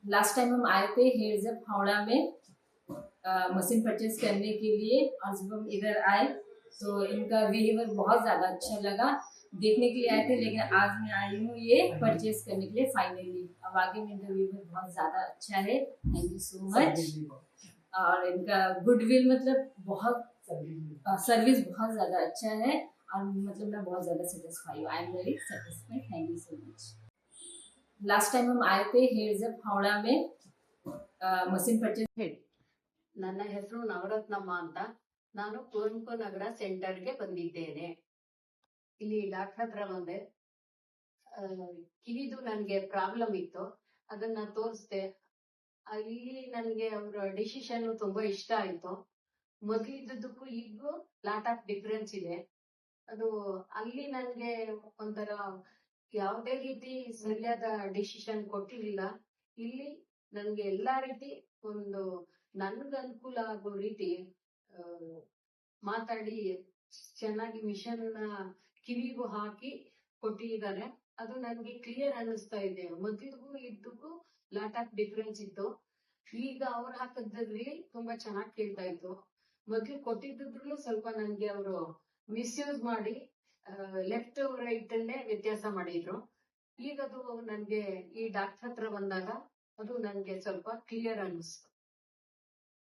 Last time हम आए थे हेयर्स हावड़ा में मशीन परचेज करने के लिए, और जब हम इधर आए तो इनका बिहेवियर बहुत ज़्यादा अच्छा लगा। देखने के लिए आए थे, लेकिन आज मैं आई हूँ ये परचेज करने के लिए फाइनली। अब आगे में इनका बिहेवियर बहुत ज़्यादा अच्छा है। Thank you so much. और इनका गुडविल मतलब बहुत सर्विस बहुत ज़्यादा अच्छा है, और मतलब मैं बहुत ज़्यादा सेटिस्फाई हूँ। I am very satisfied. Thank you so much. Last time हम आए थे हेयर्स हावड़ा में मशीन परचेज। ನನ್ನ ಹೆಸರು ನವರತ್ನಮ್ಮ ಅಂತ. ನಾನು ಕುವೆಂಪು ನಗರ ಸೆಂಟರ್ಗೆ ಬಂದಿದ್ದೇನೆ. ಇಲ್ಲಿ ಡಾಕ್ಟರ್ ಹತ್ರ ಬಂದೆ. ಕಿವಿದು ನನ್ಗೆ ಪ್ರಾಬ್ಲಮ್ ಇತ್ತು, ಅದನ್ನ ತೋರಿಸ್ದೆ. ಅಲ್ಲಿ ನನ್ಗೆ ಅವ್ರ ಡಿಸಿಷನ್ ತುಂಬಾ ಇಷ್ಟ ಆಯ್ತು. ಮೊದಲಿದ್ದಕ್ಕೂ ಈಗೂ ಲಾಟ್ ಆಫ್ ಡಿಫ್ರೆನ್ಸ್ ಇದೆ. ಅದು ಅಲ್ಲಿ ನನ್ಗೆ ಒಂಥರ ಯಾವುದೇ ರೀತಿ ಸರಿಯಾದ ಡಿಸಿಷನ್ ಕೊಟ್ಟಿರ್ಲಿಲ್ಲ. ಇಲ್ಲಿ ನನ್ಗೆ ಎಲ್ಲಾ ರೀತಿ ಒಂದು ನನ್ಗೆ ಅನುಕೂಲ ಆಗೋ ರೀತಿ ಮಾತಾಡಿ ಚೆನ್ನಾಗಿ ಮಿಷನ್ ಕಿವಿಗೂ ಹಾಕಿ ಕೊಟ್ಟಿದ್ದಾರೆ. ಅದು ನನ್ಗೆ ಕ್ಲಿಯರ್ ಅನ್ನಿಸ್ತಾ ಇದೆ. ಮೊದಲಿಗೂ ಇದ್ದಕ್ಕೂ ಲಾಟ್ ಆಫ್ ಡಿಫ್ರೆನ್ಸ್ ಇತ್ತು. ಈಗ ಅವ್ರು ಹಾಕಿದ್ರಲ್ಲಿ ತುಂಬಾ ಚೆನ್ನಾಗಿ ಕೇಳ್ತಾ ಇತ್ತು. ಮೊದ್ಲು ಕೊಟ್ಟಿದ್ರು ಸ್ವಲ್ಪ ನನ್ಗೆ ಅವರು ಮಿಸ್ಯೂಸ್ ಮಾಡಿ ಲೆಫ್ಟ್ ರೈಟ್ ಅನ್ನೇ ವ್ಯತ್ಯಾಸ ಮಾಡಿದ್ರು. ಈಗ ಅದು ನನ್ಗೆ ಈ ಡಾಕ್ಟರ್ ಹತ್ರ ಬಂದಾಗ ಅದು ನನ್ಗೆ ಸ್ವಲ್ಪ ಕ್ಲಿಯರ್ ಅನ್ನಿಸ್ತು.